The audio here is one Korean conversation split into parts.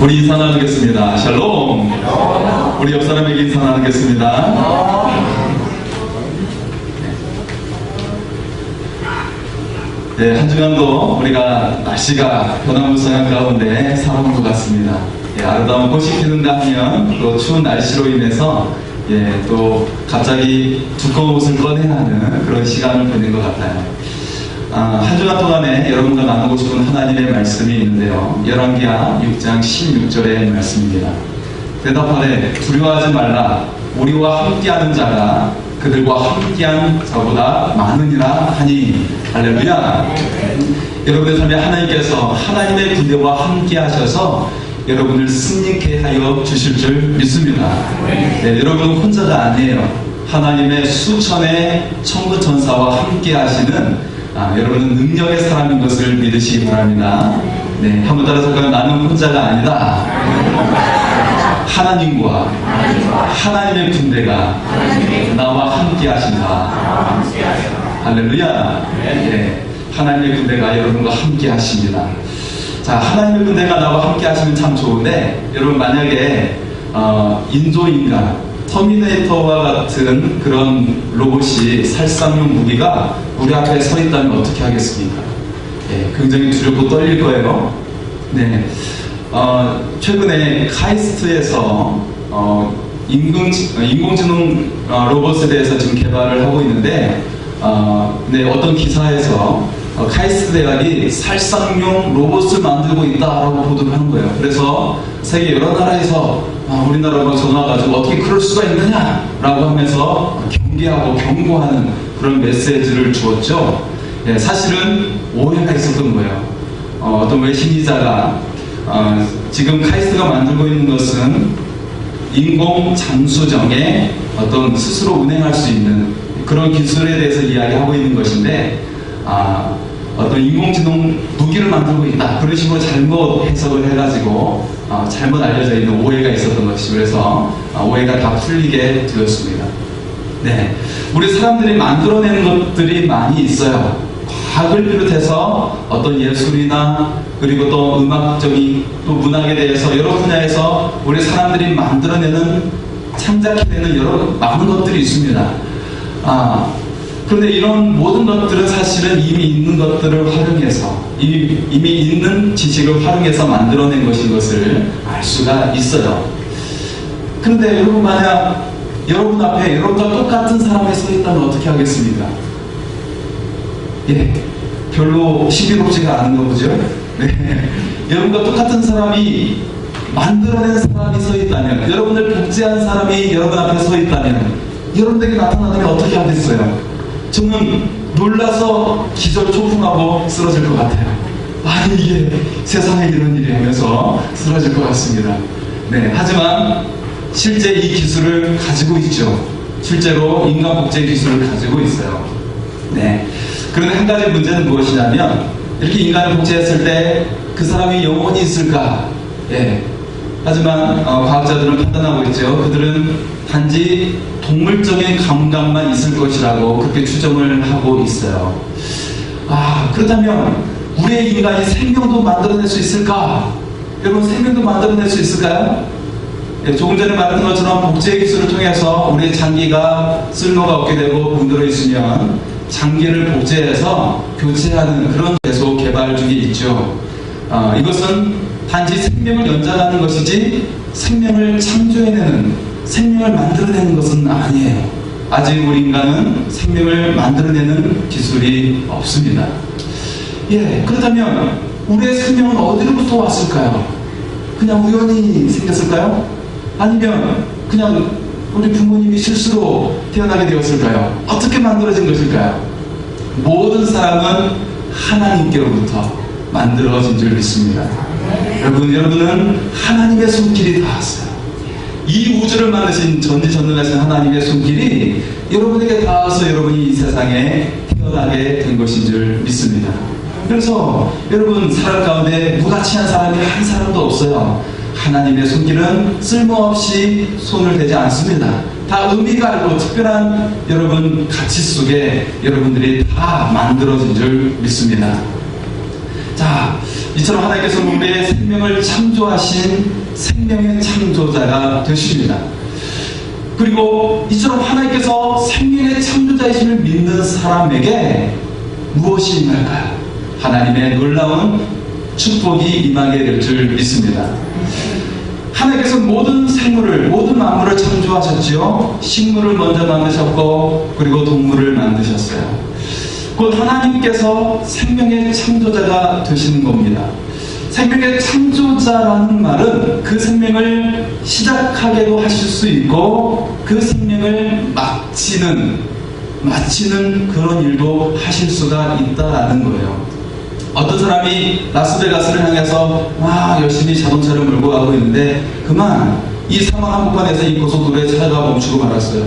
우리 인사 나누겠습니다. 샬롬. 우리 옆 사람에게 인사 나누겠습니다. 네, 한 주간도 우리가 날씨가 변화무쌍한 가운데 살아온 것 같습니다. 예, 아름다운 꽃이 피는가 하면 또 추운 날씨로 인해서 또 갑자기 두꺼운 옷을 꺼내야 하는 그런 시간을 보낸 것 같아요. 한 주간 동안에 여러분과 나누고 싶은 하나님의 말씀이 있는데요. 열왕기하 6장 16절의 말씀입니다. 대답하되 두려워하지 말라. 우리와 함께하는 자가 그들과 함께한 자보다 많으니라 하니. 할렐루야. 여러분의 삶에 하나님께서 하나님의 군대와 함께 하셔서 여러분을 승리케 하여 주실 줄 믿습니다. 네, 여러분은 혼자가 아니에요. 하나님의 수천의 천군 천사와 함께 하시는 여러분은 능력의 사람인 것을 믿으시기 바랍니다. 네, 한번 따라서 나는 혼자가 아니다. 하나님과 하나님의 군대가 나와 함께 하신다. 할렐루야. 네, 하나님의 군대가 여러분과 함께 하십니다. 자, 하나님의 군대가 나와 함께 하시면 참 좋은데, 여러분 만약에 인조인간 터미네이터와 같은 그런 로봇이 살상용 무기가 우리 앞에 서 있다면 어떻게 하겠습니까? 예, 굉장히 두렵고 떨릴 거예요. 네, 최근에 카이스트에서 인공지능 로봇에 대해서 지금 개발을 하고 있는데, 네, 어떤 기사에서 카이스트 대학이 살상용 로봇을 만들고 있다라고 보도를 하는 거예요. 그래서 세계 여러 나라에서 우리나라로 전화가지고 어떻게 그럴 수가 있느냐라고 하면서 경계하고 경고하는 그런 메시지를 주었죠. 예, 사실은 오해가 있었던 거예요. 어떤 외신기자가 지금 카이스트가 만들고 있는 것은 인공 잠수정에 어떤 스스로 운행할 수 있는 그런 기술에 대해서 이야기하고 있는 것인데, 어떤 인공지능 무기를 만들고 있다, 그런 식으로 잘못 해석을 해가지고 잘못 알려져 있는 오해가 있었던 것이죠. 그래서 오해가 다 풀리게 되었습니다. 네, 우리 사람들이 만들어내는 것들이 많이 있어요. 과학을 비롯해서 어떤 예술이나 그리고 또 음악적인 또 문학에 대해서 여러 분야에서 우리 사람들이 만들어내는 창작해내는 여러 많은 것들이 있습니다. 그런데 이런 모든 것들은 사실은 이미 있는 것들을 활용해서 이미 있는 지식을 활용해서 만들어낸 것인 것을 알 수가 있어요. 그런데 여러분, 만약 여러분 앞에 여러분과 똑같은 사람이 서 있다면 어떻게 하겠습니까? 예, 별로 신비롭지가 않은 거 보죠? 네. 여러분과 똑같은 사람이 만들어낸 사람이 서 있다면, 여러분을 복제한 사람이 여러분 앞에 서 있다면 여러분에게 나타나면 어떻게 하겠어요? 저는 놀라서 기절초풍하고 쓰러질 것 같아요. 아니, 이게 세상에 이런 일이 하면서 쓰러질 것 같습니다. 네, 하지만 실제 이 기술을 가지고 있죠. 실제로 인간 복제 기술을 가지고 있어요. 네. 그런데 한 가지 문제는 무엇이냐면, 이렇게 인간을 복제했을 때 그 사람이 영원히 있을까? 예. 하지만 과학자들은 판단하고 있죠. 그들은 단지 동물적인 감각만 있을 것이라고 그렇게 추정을 하고 있어요. 그렇다면 우리의 인간이 생명도 만들어낼 수 있을까? 여러분, 생명도 만들어낼 수 있을까요? 예, 조금 전에 말했던 것처럼 복제 기술을 통해서 우리의 장기가 쓸모가 없게 되고 병들어 있으면 장기를 복제해서 교체하는 그런 계속 개발 중에 있죠. 이것은 단지 생명을 연장하는 것이지 생명을 창조해내는, 생명을 만들어내는 것은 아니에요. 아직 우리 인간은 생명을 만들어내는 기술이 없습니다. 예, 그렇다면 우리의 생명은 어디로부터 왔을까요? 그냥 우연히 생겼을까요? 아니면 그냥 우리 부모님이 실수로 태어나게 되었을까요? 어떻게 만들어진 것일까요? 모든 사람은 하나님께로부터 만들어진 줄 믿습니다. 여러분은 하나님의 손길이 닿았어요. 이 우주를 만드신 전지전능하신 하나님의 손길이 여러분에게 닿아서 여러분이 이 세상에 태어나게 된 것인 줄 믿습니다. 그래서 여러분, 사람 가운데 무가치한 사람이 한 사람도 없어요. 하나님의 손길은 쓸모없이 손을 대지 않습니다. 다 의미가 있고 특별한 여러분 가치 속에 여러분들이 다 만들어진 줄 믿습니다. 자, 이처럼 하나님께서는 우리의 생명을 창조하신 생명의 창조자가 되십니다. 그리고 이처럼 하나님께서 생명의 창조자이심을 믿는 사람에게 무엇이 임할까요? 하나님의 놀라운 축복이 임하게 될 줄 믿습니다. 하나님께서 모든 생물을, 모든 만물을 창조하셨지요. 식물을 먼저 만드셨고, 그리고 동물을 만드셨어요. 곧 하나님께서 생명의 창조자가 되시는 겁니다. 생명의 창조자라는 말은 그 생명을 시작하게도 하실 수 있고, 그 생명을 마치는 그런 일도 하실 수가 있다라는 거예요. 어떤 사람이 라스베가스를 향해서 열심히 자동차를 몰고 가고 있는데 그만 이 사막 한복판에서 이 고속도로에 차가 멈추고 말았어요.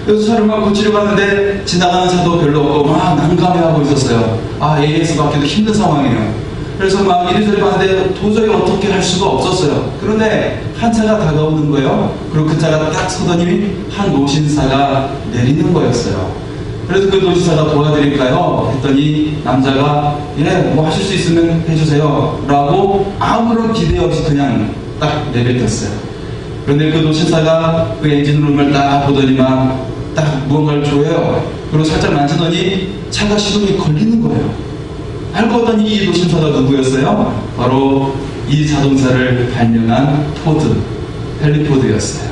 그래서 차를 막 고치려고 하는데 지나가는 차도 별로 없고 막 난감해하고 있었어요. AS 받기도 힘든 상황이에요. 그래서 막 이리저리 봤는데 도저히 어떻게 할 수가 없었어요. 그런데 한 차가 다가오는 거예요. 그리고 그 차가 딱 서더니 한 노신사가 내리는 거였어요. 그래서 그 노신사가 도와드릴까요? 했더니 남자가 뭐 하실 수 있으면 해주세요 라고 아무런 기대 없이 그냥 딱 내뱉었어요. 그런데 그 노신사가 그 엔진룸을 딱 보더니만 딱 무언가를 줘요. 그리고 살짝 만지더니 차가 시동이 걸리는 거예요. 알고 보더니 이 노신사가 누구였어요? 바로 이 자동차를 발명한 포드, 헨리 포드였어요.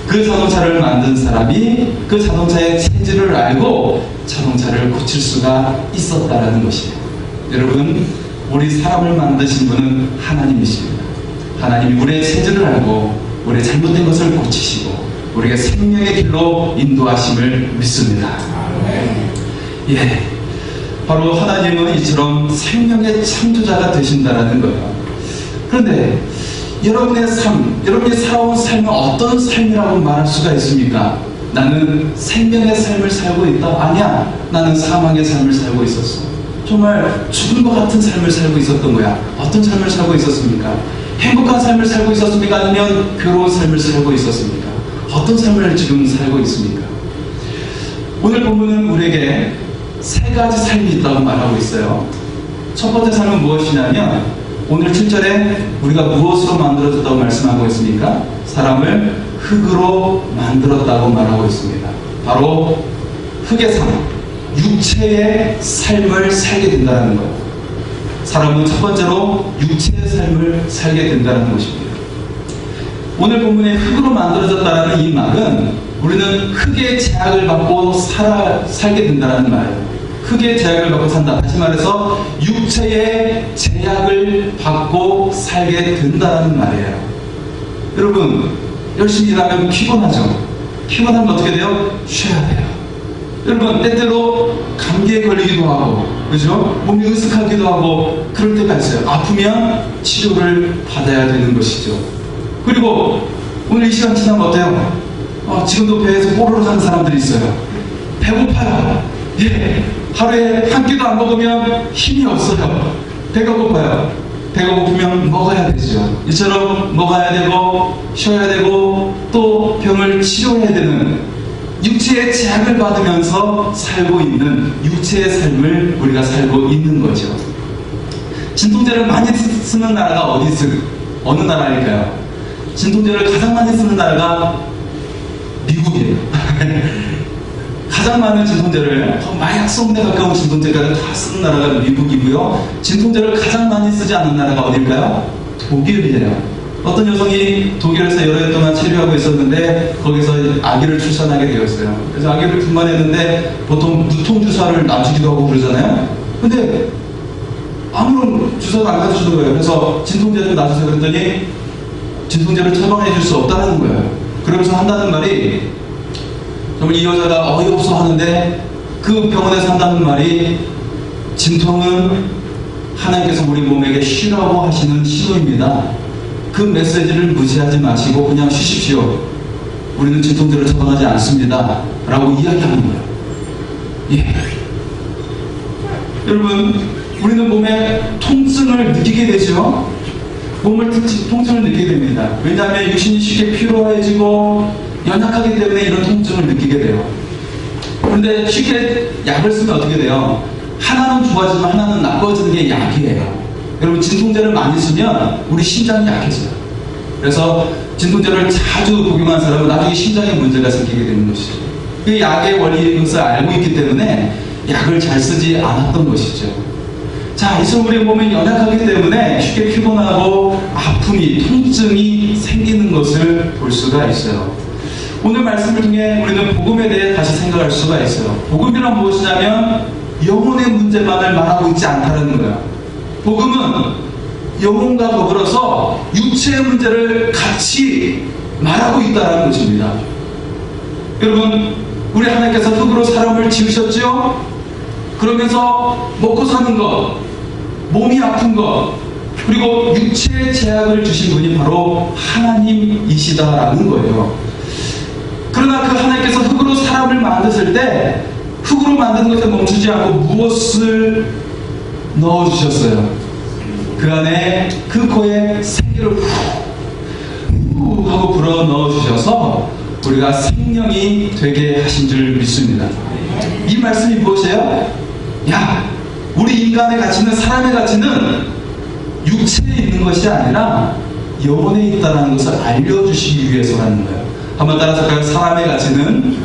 그 자동차를 만든 사람이 그 자동차의 체질을 알고 자동차를 고칠 수가 있었다라는 것이에요. 여러분, 우리 사람을 만드신 분은 하나님이십니다. 하나님이 우리의 체질을 알고 우리의 잘못된 것을 고치시고 우리에게 생명의 길로 인도하심을 믿습니다. 바로 하나님은 이처럼 생명의 창조자가 되신다라는 거예요. 그런데 여러분의 삶, 여러분이 살아온 삶은 어떤 삶이라고 말할 수가 있습니까? 나는 생명의 삶을 살고 있다? 아니야, 나는 사망의 삶을 살고 있었어. 정말 죽은 것 같은 삶을 살고 있었던 거야. 어떤 삶을 살고 있었습니까? 행복한 삶을 살고 있었습니까? 아니면 괴로운 삶을 살고 있었습니까? 어떤 삶을 지금 살고 있습니까? 오늘 본문은 우리에게 세 가지 삶이 있다고 말하고 있어요. 첫 번째 삶은 무엇이냐면 오늘 7절에 우리가 무엇으로 만들어졌다고 말씀하고 있습니까? 사람을 흙으로 만들었다고 말하고 있습니다. 바로 흙의 삶, 육체의 삶을 살게 된다는 것. 사람은 첫 번째로 육체의 삶을 살게 된다는 것입니다. 오늘 본문에 흙으로 만들어졌다는 이 말은 우리는 흙의 제약을 받고 살게 된다는 말이에요. 흙의 제약을 받고 산다. 다시 말해서 육체의 제약을 받고 살게 된다는 말이에요. 여러분, 열심히 일하면 피곤하죠. 피곤하면 어떻게 돼요? 쉬어야 돼요. 여러분, 때때로 감기에 걸리기도 하고, 그죠? 몸이 으쓱하기도 하고 그럴 때가 있어요. 아프면 치료를 받아야 되는 것이죠. 그리고 오늘 이 시간 지나면 어때요? 지금도 배에서 뽀로로 하는 사람들이 있어요. 배고파요. 하루에 한 끼도 안 먹으면 힘이 없어요. 배가 고파요. 배가 고프면 먹어야 되죠. 이처럼 먹어야 되고 쉬어야 되고 또 병을 치료해야 되는 육체의 제약을 받으면서 살고 있는 육체의 삶을 우리가 살고 있는 거죠. 진통제를 많이 쓰는 나라가 어느 나라일까요? 진통제를 가장 많이 쓰는 나라가 미국이에요. 가장 많은 진통제를, 마약성에 가까운 진통제까지 다 쓰는 나라가 미국이고요. 진통제를 가장 많이 쓰지 않는 나라가 어딜까요? 독일이에요. 어떤 여성이 독일에서 여러 년 동안 치료하고 있었는데 거기서 아기를 출산하게 되었어요. 그래서 아기를 분만했는데 보통 무통주사를 놔주기도 하고 그러잖아요. 근데 아무런 주사도 안 가주시는 거예요. 그래서 진통제 좀 놔주세요 그랬더니 진통제를 처방해 줄 수 없다는 거예요. 그러면서 한다는 말이 정말 이 여자가 어이없어 하는데 그 병원에서 한다는 말이 진통은 하나님께서 우리 몸에게 쉬라고 하시는 신호입니다. 그 메시지를 무시하지 마시고 그냥 쉬십시오. 우리는 진통제를 처방하지 않습니다. 라고 이야기하는 거예요. 여러분, 우리는 몸에 통증을 느끼게 되죠. 통증을 느끼게 됩니다. 왜냐하면 육신이 쉽게 피로해지고 연약하기 때문에 이런 통증을 느끼게 돼요. 그런데 쉽게 약을 쓰면 어떻게 돼요? 하나는 좋아지면 하나는 나빠지는 게 약이에요. 여러분, 진통제를 많이 쓰면 우리 심장이 약해져요. 그래서 진통제를 자주 복용한 사람은 나중에 심장에 문제가 생기게 되는 것이죠. 그 약의 원리인 것을 알고 있기 때문에 약을 잘 쓰지 않았던 것이죠. 자, 이처럼 우리 몸이 연약하기 때문에 쉽게 피곤하고 아픔이, 통증이 생기는 것을 볼 수가 있어요. 오늘 말씀을 통해 우리는 복음에 대해 다시 생각할 수가 있어요. 복음이란 무엇이냐면 영혼의 문제만을 말하고 있지 않다는 거예요. 복음은 영혼과 더불어서 육체의 문제를 같이 말하고 있다는 것입니다. 여러분, 우리 하나님께서 흙으로 사람을 지으셨죠? 그러면서 먹고 사는 것, 몸이 아픈 것, 그리고 육체의 제약을 주신 분이 바로 하나님이시다라는 거예요. 그러나 그 하나님께서 흙으로 사람을 만드실 때 흙으로 만드는 것에 멈추지 않고 무엇을 넣어주셨어요? 그 안에 그 코에 생기를 후 하고 불어 넣어주셔서 우리가 생명이 되게 하신 줄 믿습니다. 이 말씀이 무엇이에요? 야, 우리 인간의 가치는, 사람의 가치는 육체에 있는 것이 아니라 영혼에 있다는 것을 알려주시기 위해서라는 거예요. 한번 따라서 할까요? 사람의 가치는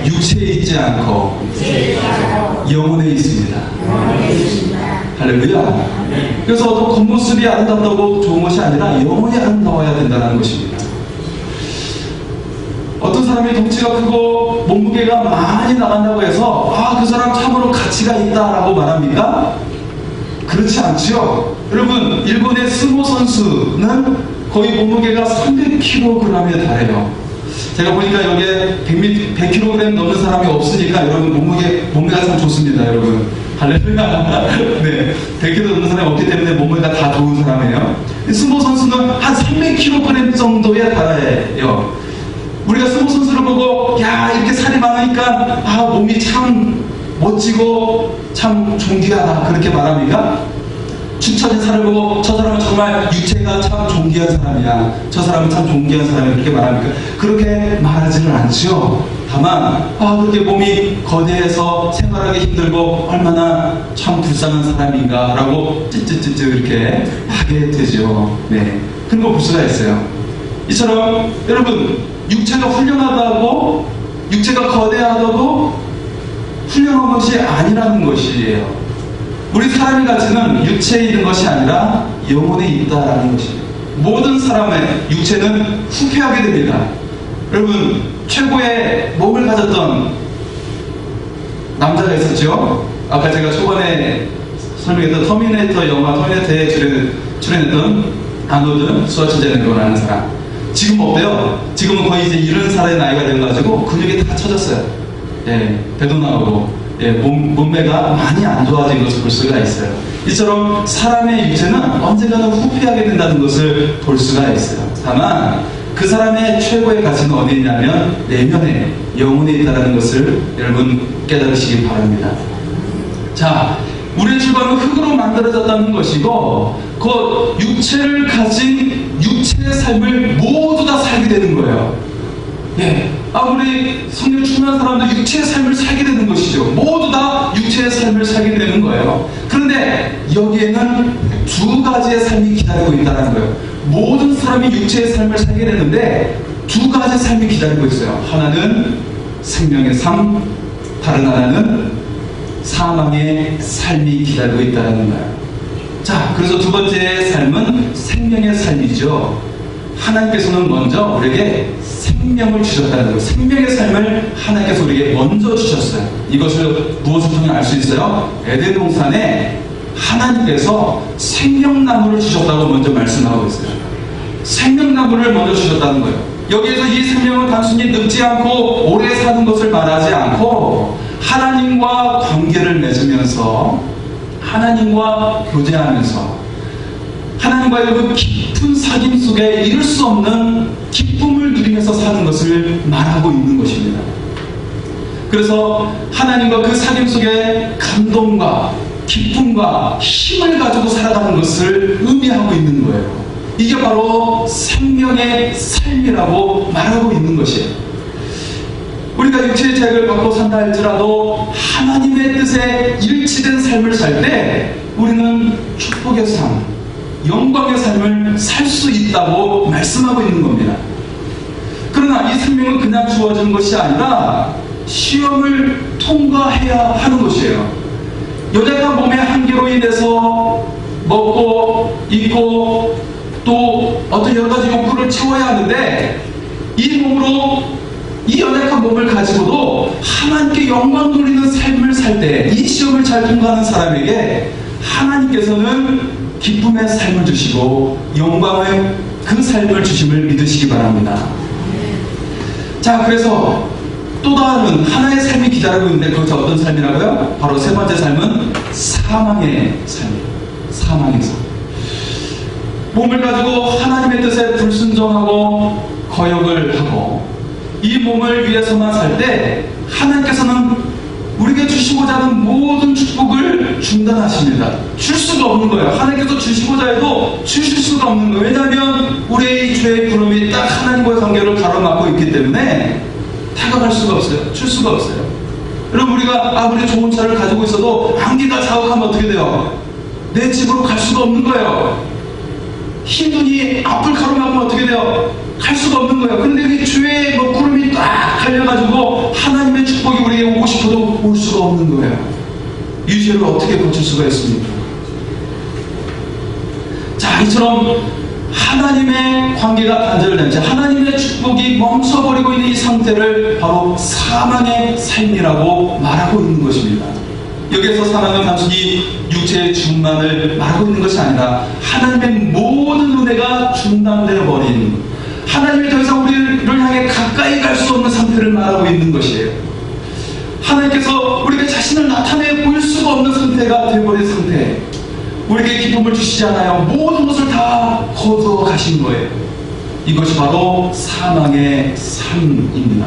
육체에 있지 않고 영혼에 있습니다. 할렐루야. 그래서 어떤 겉모습이 아름답다고 좋은 것이 아니라 영혼이 아름다워야 된다는 것입니다. 어떤 사람이 덩치가 크고 몸무게가 많이 나간다고 해서 그 사람 참으로 가치가 있다라고 말합니까? 그렇지 않죠. 여러분, 일본의 스모 선수는 거의 몸무게가 300kg에 달해요. 제가 보니까 여기에 100kg 넘는 사람이 없으니까 여러분 몸무게가 참 좋습니다. 여러분, 할렐루야. 네, 100kg 넘는 사람이 없기 때문에 몸무게가 다 좋은 사람이에요. 스모 선수는 한 300kg 정도에 달해요. 우리가 스모 선수를 보고 야, 이렇게 살이 많으니까 몸이 참 멋지고 참 존귀하다 그렇게 말합니까? 축 처진 살을 보고 저 사람은 정말 육체가 참 존귀한 사람이야, 저 사람은 참 존귀한 사람이야 그렇게 말합니까? 그렇게 말하지는 않죠. 다만 그렇게 몸이 거대해서 생활하기 힘들고 얼마나 참 불쌍한 사람인가 라고 찌찌찌찌 이렇게 하게 되죠. 네, 그런 거 볼 수가 있어요. 이처럼 여러분, 육체가 훌륭하다고, 육체가 거대하다고 훌륭한 것이 아니라는 것이에요. 우리 사람의 가치는 육체에 있는 것이 아니라 영혼에 있다라는 것입니다. 모든 사람의 육체는 후퇴하게 됩니다. 여러분, 최고의 몸을 가졌던 남자가 있었죠. 아까 제가 초반에 설명했던 터미네이터 영화 터미네이터에 출연했던 아놀드 슈왈츠제네거라는 사람. 지금 어때요? 지금은 거의 이제 70살의 나이가 되어가지고 근육이 다 처졌어요. 예, 배도 나오고, 예, 몸매가 많이 안 좋아진 것을 볼 수가 있어요. 이처럼 사람의 육체는 언젠가는 후퇴하게 된다는 것을 볼 수가 있어요. 다만 그 사람의 최고의 가치는 어디 있냐면 내면에, 영혼에 있다는 것을 여러분 깨달으시기 바랍니다. 자, 우리의 출발은 흙으로 만들어졌다는 것이고 그 육체를 가진 육체의 삶을 모두 다 살게 되는 거예요. 예, 우리 성령 충만한 사람도 육체의 삶을 살게 되는 것이죠. 모두 다 육체의 삶을 살게 되는 거예요. 그런데 여기에는 두 가지의 삶이 기다리고 있다는 거예요. 모든 사람이 육체의 삶을 살게 되는데 두 가지 삶이 기다리고 있어요. 하나는 생명의 삶, 다른 하나는 사망의 삶이 기다리고 있다는 거예요. 자, 그래서 두 번째 삶은 생명의 삶이죠. 하나님께서는 먼저 우리에게 생명을 주셨다는 거예요. 생명의 삶을 하나님께서 우리에게 먼저 주셨어요. 이것을 무엇을 통해 알 수 있어요? 에덴 동산에 하나님께서 생명나무를 주셨다고 먼저 말씀하고 있어요. 생명나무를 먼저 주셨다는 거예요. 여기에서 이 생명은 단순히 늙지 않고 오래 사는 것을 말하지 않고 하나님과 관계를 맺으면서 하나님과 교제하면서 하나님과의 그 깊은 사귐 속에 이룰 수 없는 기쁨을 누리면서 사는 것을 말하고 있는 것입니다. 그래서 하나님과 그 사귐 속에 감동과 기쁨과 힘을 가지고 살아가는 것을 의미하고 있는 거예요. 이게 바로 생명의 삶이라고 말하고 있는 것이에요. 우리가 육체의 제약을 받고 산다 할지라도 하나님의 뜻에 일치된 삶을 살 때 우리는 축복의 삶, 영광의 삶을 살 수 있다고 말씀하고 있는 겁니다. 그러나 이 생명은 그냥 주어지는 것이 아니라 시험을 통과해야 하는 것이에요. 연약한 몸의 한계로 인해서 먹고 입고 또 어떤 여러 가지 욕구를 채워야 하는데, 이 몸으로, 이 연약한 몸을 가지고도 하나님께 영광 돌리는 삶을 살 때 이 시험을 잘 통과하는 사람에게 하나님께서는 기쁨의 삶을 주시고 영광의 그 삶을 주심을 믿으시기 바랍니다. 자, 그래서 또 다른 하나의 삶이 기다리고 있는데 그것이 어떤 삶이라고요? 바로 세 번째 삶은 사망의 삶이에요. 사망의 삶. 몸을 가지고 하나님의 뜻에 불순종하고 거역을 하고 이 몸을 위해서만 살 때 하나님께서는 우리에게 주시고자 하는 모든 축복을 중단하십니다. 줄 수가 없는 거예요. 하나님께서 주시고자 해도 주실 수가 없는 거예요. 왜냐하면 우리의 죄의 부름이 딱 하나님과의 관계를 가로막고 있기 때문에 다가갈 수가 없어요. 줄 수가 없어요. 여러분, 우리가 아무리 좋은 차를 가지고 있어도 안개가 자욱하면 어떻게 돼요? 내 집으로 갈 수가 없는 거예요. 흰 눈이 앞을 가로막으면 어떻게 돼요? 갈 수가 없는 거예요. 근데 이 주의 구름이 딱 달려가지고 하나님의 축복이 우리에게 오고 싶어도 올 수가 없는 거예요. 이 죄를 어떻게 고칠 수가 있습니까? 자, 이처럼 하나님의 관계가 단절된 채 하나님의 축복이 멈춰버리고 있는 이 상태를 바로 사망의 삶이라고 말하고 있는 것입니다. 여기에서 사망은 단순히 육체의 죽음만을 말하고 있는 것이 아니라 하나님의 모든 은혜가 중단되어 버린, 하나님이 더 이상 우리를 향해 가까이 갈 수 없는 상태를 말하고 있는 것이에요. 하나님께서 우리에게 자신을 나타내 보일 수가 없는 상태가 되어버린 상태, 우리에게 기쁨을 주시지 않아요. 모든 것을 다 거두어 가신 거예요. 이것이 바로 사망의 삶입니다.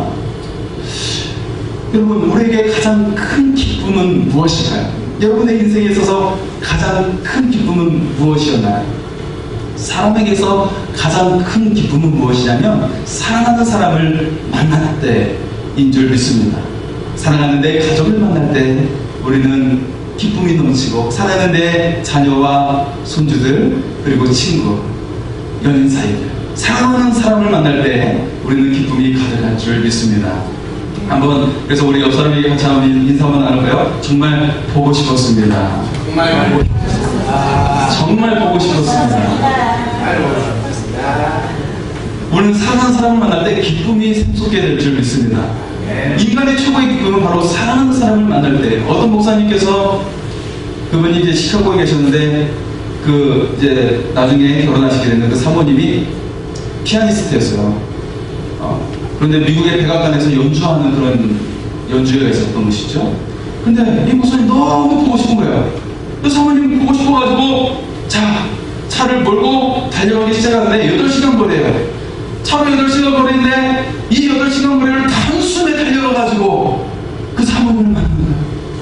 여러분, 우리에게 가장 큰 기쁨은 무엇일까요? 여러분의 인생에 있어서 가장 큰 기쁨은 무엇이었나요? 사람에게서 가장 큰 기쁨은 무엇이냐면 사랑하는 사람을 만날 때인 줄 믿습니다. 사랑하는 내 가족을 만날 때 우리는 기쁨이 넘치고, 사랑하는 내 자녀와 손주들 그리고 친구, 연인 사이들, 사랑하는 사람을 만날 때 우리는 기쁨이 가득할 줄 믿습니다. 한번 그래서 우리 옆 사람에게 같이 한번 인사 한번 나눌까요? 정말 보고 싶었습니다. 정말 보고 싶었습니다. 우리는 사랑하는 사람을 만날 때 기쁨이 샘솟게 될 줄 믿습니다. 인간의 최고의 기쁨은 바로 사랑하는 사람을 만날 때. 어떤 목사님께서, 그분이 이제 시카고에 계셨는데 이제 나중에 결혼하시게 됐는데 그 사모님이 피아니스트였어요. 그런데 미국의 백악관에서 연주하는 그런 연주회가 있었던 것이죠. 근데 이 목사님 너무 보고 싶은 거예요. 그 사모님 보고 싶어가지고 차를 몰고 달려가기 시작하는데 8시간 거리예요. 차로 8시간 거리인데 이 8시간 거리를 단숨에 달려가가지고 그 사모님을 만난 거예요.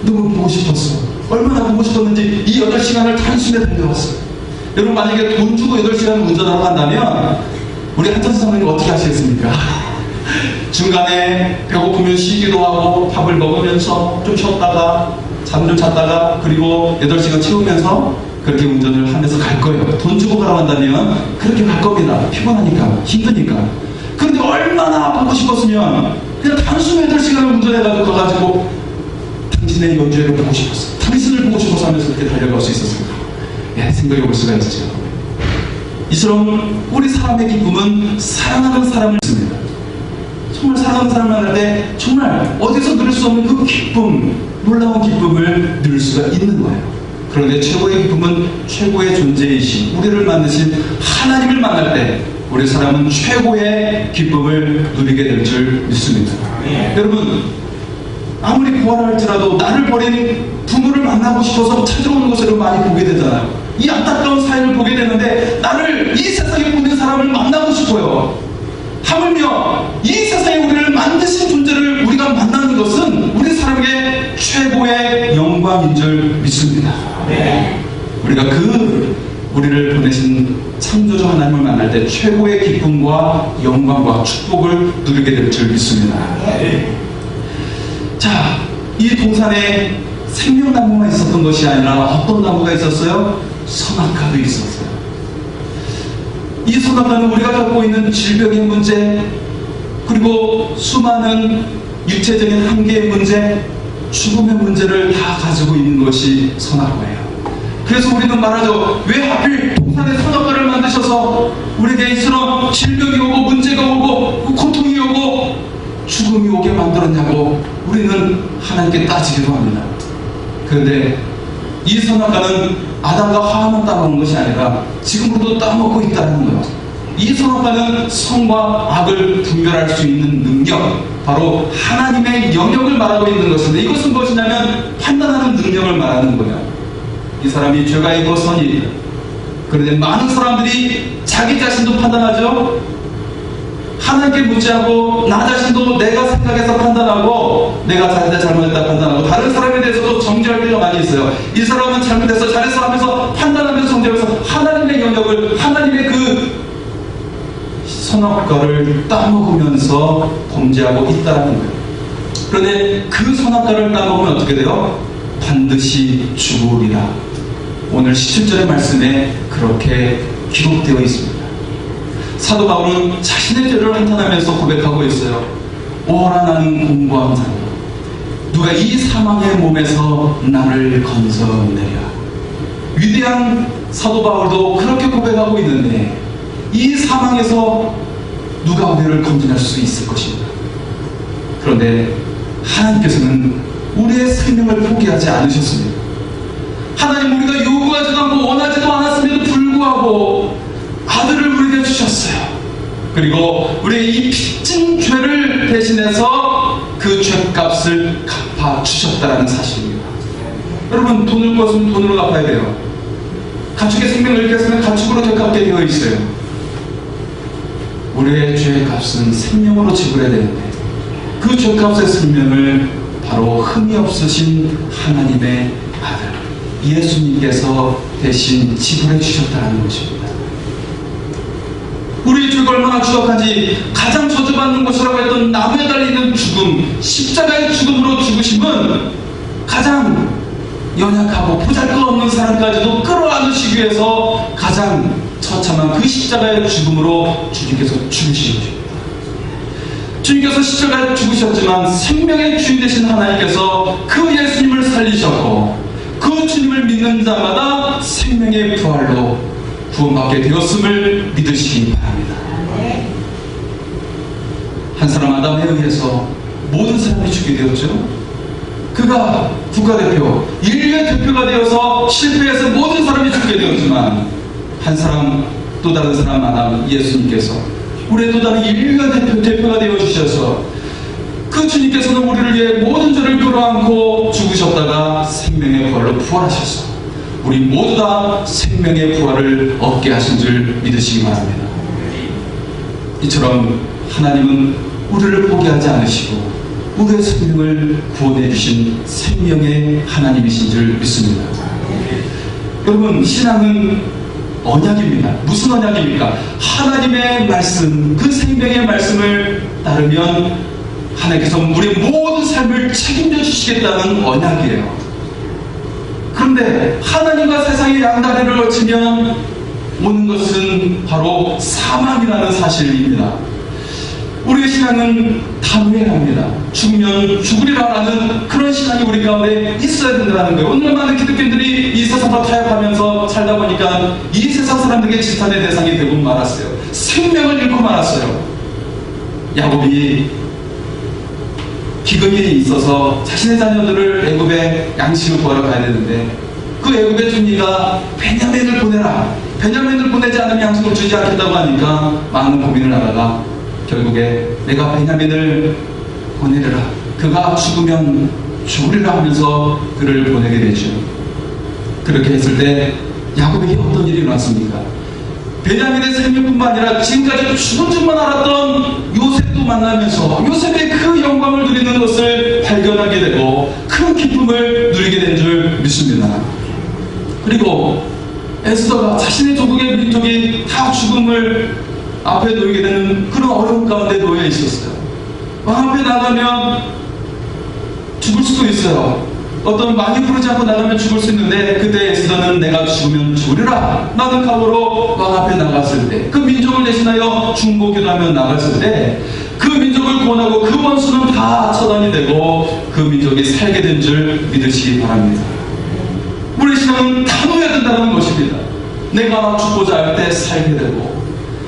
너무 보고 싶었어. 얼마나 보고 싶었는지 이 8시간을 단숨에 달려왔어요. 여러분, 만약에 돈 주고 8시간 운전하러 간다면 우리 한천수 사모님 어떻게 하시겠습니까? 중간에 배고프면 쉬기도 하고 밥을 먹으면서 좀 쉬었다가 잠 좀 잤다가 그리고 8시간 채우면서 그렇게 운전을 하면서 갈 거예요. 돈 주고 가라고 한다면 그렇게 갈 겁니다. 피곤하니까, 힘드니까. 그런데 얼마나 보고 싶었으면 그냥 단숨에 8시간을 운전해가지고 가가지고 당신의 연주회를 보고 싶었어, 당신을 보고 싶어서 하면서 그렇게 달려갈 수 있었습니다. 예, 생각해 볼 수가 있죠. 이처럼 우리 사람의 기쁨은 사랑하는 사람을 씁니다. 정말 사랑하는 사람을 만날 때 정말 어디서 누릴 수 없는 그 기쁨, 놀라운 기쁨을 누릴 수가 있는 거예요. 그런데 최고의 기쁨은 최고의 존재이신 우리를 만드신 하나님을 만날 때 우리 사람은 최고의 기쁨을 누리게 될 줄 믿습니다. 여러분, 아무리 부활할지라도 나를 버린 부모를 만나고 싶어서 찾아오는 것을 많이 보게 되잖아요. 이 안타까운 사연을 보게 되는데 나를 이 세상에 보낸 사람을 만나고 싶어요. 하물며 이 세상에 우리를 만드신 존재를 우리가 만나는 것은 우리 사람에게 최고의 영광인 줄 믿습니다. 우리가 우리를 보내신 창조주 하나님을 만날 때 최고의 기쁨과 영광과 축복을 누리게 될 줄 믿습니다. 자, 이 동산에 생명나무가 있었던 것이 아니라 어떤 나무가 있었어요? 선악과도 있었어요. 이 선악과는 우리가 갖고 있는 질병의 문제, 그리고 수많은 육체적인 한계의 문제, 죽음의 문제를 다 가지고 있는 것이 선악과예요. 그래서 우리는 말하죠. 왜 하필 동산에 선악과를 만드셔서 우리에게 이처럼 질병이 오고 문제가 오고 고통이 오고 죽음이 오게 만들었냐고 우리는 하나님께 따지기도 합니다. 그런데 이 선악과는 아담과 하와만 따먹은 것이 아니라 지금으로도 따먹고 있다는 거예요. 이 선악과는 선과 악을 분별할 수 있는 능력, 바로 하나님의 영역을 말하고 있는 것인데, 이것은 무엇이냐면 판단하는 능력을 말하는 거예요. 이 사람이 죄가 있고 선이 있다. 그런데 많은 사람들이 자기 자신도 판단하죠. 하나님께 묻지 않고 나 자신도 내가 생각해서 판단하고, 내가 잘못했다 판단하고, 다른 사람에 대해서도 정죄할 때가 많이 있어요. 이 사람은 잘못했어 잘했어 하면서 판단하면서 정죄하면서 하나님의 영역을, 하나님의 그 선악과를 따먹으면서 범죄하고 있다는 거예요. 그런데 그 선악과를 따먹으면 어떻게 돼요? 반드시 죽으리라. 오늘 17절의 말씀에 그렇게 기록되어 있습니다. 사도 바울은 자신의 죄를 한탄하면서 고백하고 있어요. 오라 나는 공고한 자라. 누가 이 사망의 몸에서 나를 건져내랴. 위대한 사도 바울도 그렇게 고백하고 있는데, 이 사망에서 누가 우리를 건져낼 수 있을 것입니다. 그런데 하나님께서는 우리의 생명을 포기하지 않으셨습니다. 하나님, 우리가 요구하지도 않고 원하지도 않았음에도 불구하고 아들을 우리에게 주셨어요. 그리고 우리의 이 빚진 죄를 대신해서 그 죄값을 갚아주셨다는 사실입니다. 여러분, 돈을 구했으면 돈으로 갚아야 돼요. 가축의 생명을 잃게 했으면 가축으로 되갚게 되어 있어요. 우리의 죄값은 생명으로 지불해야 되는데, 그 죄값의 생명을 바로 흠이 없으신 하나님의 아들 예수님께서 대신 지불해 주셨다는 것입니다. 우리의 죄가 얼마나 추악한지, 가장 저주받는 것이라고 했던 나무에 달리는 죽음, 십자가의 죽음으로 죽으심은 가장 연약하고 보잘것없는 사람까지도 끌어안으시기 위해서 가장 처참한 그 십자가의 죽음으로 주님께서 죽으신 것입니다. 주님께서 십자가에 죽으셨지만 생명의 주인 되신 하나님께서 그 예수님을 살리셨고, 그 주님을 믿는 자마다 생명의 부활로 구원받게 되었음을 믿으시기 바랍니다. 한 사람 아담에 의해서 모든 사람이 죽게 되었죠. 그가 국가대표, 인류의 대표가 되어서 실패해서 모든 사람이 죽게 되었지만, 한 사람, 또 다른 사람 아담 예수님께서 우리의 또 다른 인류의 대표가 되어주셔서 그 주님께서는 우리를 위해 모든 죄를 끌어안고 죽으셨다가 생명의 부활로 부활하셔서 우리 모두 다 생명의 부활을 얻게 하신 줄 믿으시기 바랍니다. 이처럼 하나님은 우리를 포기하지 않으시고 우리의 생명을 구원해 주신 생명의 하나님이신 줄 믿습니다. 여러분, 신앙은 언약입니다. 무슨 언약입니까? 하나님의 말씀, 그 생명의 말씀을 따르면 하나님께서 우리의 모든 삶을 책임져 주시겠다는 언약이에요. 그런데 하나님과 세상의 양다리를 걸치면 오는 것은 바로 사망이라는 사실입니다. 우리의 신앙은 단호해야 합니다. 죽으면 죽으리라는 그런 신앙이 우리 가운데 있어야 된다는 거예요. 오늘 많은 기독교인들이 이 세상과 타협하면서 살다 보니까 이 세상 사람들에게 지탄의 대상이 대부분 말았어요. 생명을 잃고 말았어요. 야곱이 기근이 있어서 자신의 자녀들을 애굽에 양식을 구하러 가야 되는데, 그 애굽의 총리가 베냐민을 보내라, 베냐민을 보내지 않으면 양식을 주지 않겠다고 하니까 많은 고민을 하다가 결국에 내가 베냐민을 보내리라, 그가 죽으면 죽으리라 하면서 그를 보내게 되죠. 그렇게 했을 때 야곱에게 어떤 일이 일어났습니까? 베냐민의 생명뿐만 아니라 지금까지 죽은 줄만 알았던 요셉도 만나면서 요셉의 그 영광을 누리는 것을 발견하게 되고 큰 기쁨을 누리게 된 줄 믿습니다. 그리고 에스더가 자신의 조국의 민족이 다 죽음을 앞에 놓이게 되는 그런 어려운 가운데 놓여 있었어요. 왕 앞에 나가면 죽을 수도 있어요. 어떤 많이 부르지 않고 나가면 죽을 수 있는데, 그때 에스더는 내가 죽으면 죽으리라 나는 각오로 왕 앞에 나갔을 때, 그 민족을 대신하여 중보기도하며 나갔을 때, 그 민족을 구원하고 그 원수는 다 처단이 되고 그 민족이 살게 된 줄 믿으시기 바랍니다. 우리 신앙은 단호해야 된다는 것입니다. 내가 죽고자 할 때 살게 되고,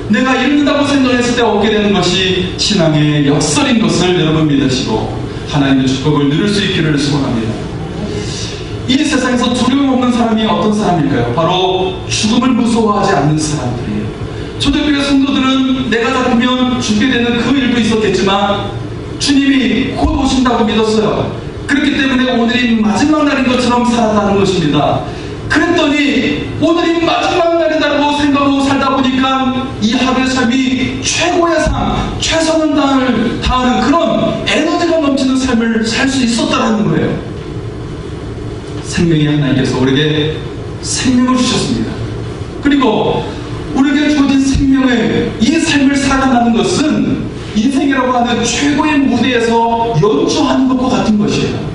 내가 잃는다고 생각했을 때 얻게 되는 것이 신앙의 역설인 것을 여러분 믿으시고 하나님의 축복을 누릴 수 있기를 소원합니다. 이 세상에서 두려움 없는 사람이 어떤 사람일까요? 바로 죽음을 무서워하지 않는 사람들이에요. 초대교회 성도들은 내가 잡히면 죽게 되는 그 일도 있었겠지만 주님이 곧 오신다고 믿었어요. 그렇기 때문에 오늘이 마지막 날인 것처럼 살았다는 것입니다. 그랬더니 오늘이 마지막 날이라고 생각하고 살다 보니까 이 하루의 삶이 최고의 삶, 최선을 다하는 그런 에너지가 넘치는 삶을 살 수 있었다는 거예요. 생명의 하나님께서 우리에게 생명을 주셨습니다. 그리고 우리에게 주어진 생명의 이 삶을 살아가는 것은 인생이라고 하는 최고의 무대에서 연주하는 것과 같은 것이에요.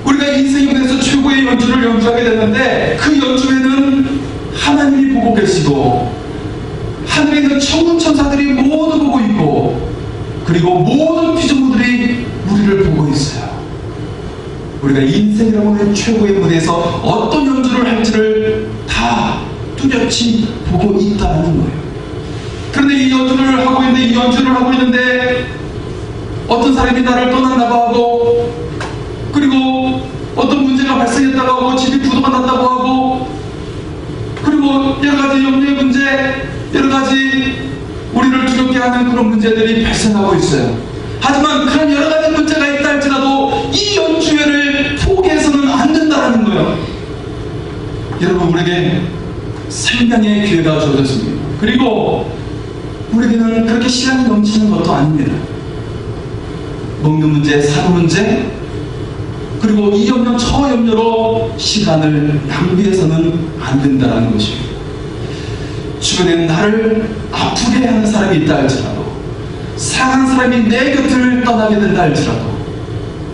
우리가 인생에 대해서 최고의 연주를 연주하게 되는데, 그 연주에는 하나님이 보고 계시고 하늘에 있는 천군 천사들이 모두 보고 있고, 그리고 모든 피조물들이 우리를 보고 있어요. 우리가 인생이라고 하는 최고의 무대에서 어떤 연주를 할지를 다 뚜렷이 보고 있다는 거예요. 그런데 이 연주를 하고 있는데 어떤 사람이 나를 떠난다고 하고, 그리고 어떤 문제가 발생했다고 하고, 집이 부도가 났다고 하고, 그리고 여러가지 염려의 문제, 여러가지 우리를 두렵게 하는 그런 문제들이 발생하고 있어요. 하지만 그런 여러가지 문제가 있다 할지라도 이 연주회를 포기해서는 안 된다는 거예요. 여러분, 우리에게 생명의 기회가 주어졌습니다. 그리고 우리에게는 그렇게 시간이 넘치는 것도 아닙니다. 먹는 문제, 사는 문제, 그리고 이 염려 저 염려로 시간을 낭비해서는 안 된다는 것입니다. 주변에 나를 아프게 하는 사람이 있다 할지라도, 사랑하는 사람이 내 곁을 떠나게 된다 할지라도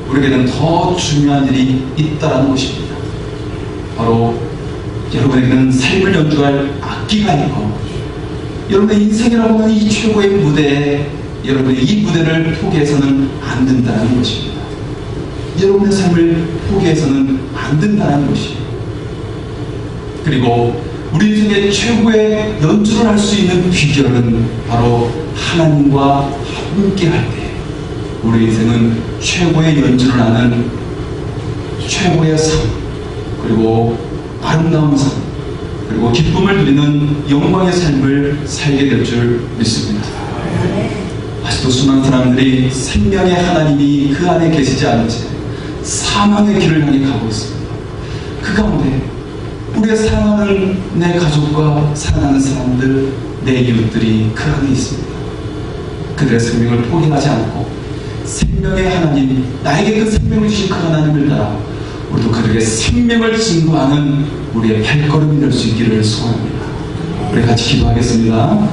우리에게는 더 중요한 일이 있다는 것입니다. 바로 여러분에게는 삶을 연주할 악기가 있고, 여러분의 인생이라고 하는 이 최고의 무대에 여러분이 이 무대를 포기해서는 안 된다는 것입니다. 여러분의 삶을 포기해서는 안 된다는 것이에요. 그리고 우리 인생의 최고의 연주를 할 수 있는 비결은 바로 하나님과 함께 할 때 우리 인생은 최고의 연주를 하는 최고의 삶, 그리고 아름다운 삶, 그리고 기쁨을 누리는 영광의 삶을 살게 될 줄 믿습니다. 아직도 수많은 사람들이 생명의 하나님이 그 안에 계시지 않은 채 사망의 길을 향해 가고 있습니다. 그 가운데 우리가 사랑하는 내 가족과 사랑하는 사람들, 내 이웃들이 그 안에 있습니다. 그들의 생명을 포기하지 않고 생명의 하나님, 나에게 그 생명을 주신 그 하나님을 따라 우리도 그들에게 생명을 증거하는 우리의 발걸음이 될 수 있기를 소원합니다. 우리 같이 기도하겠습니다.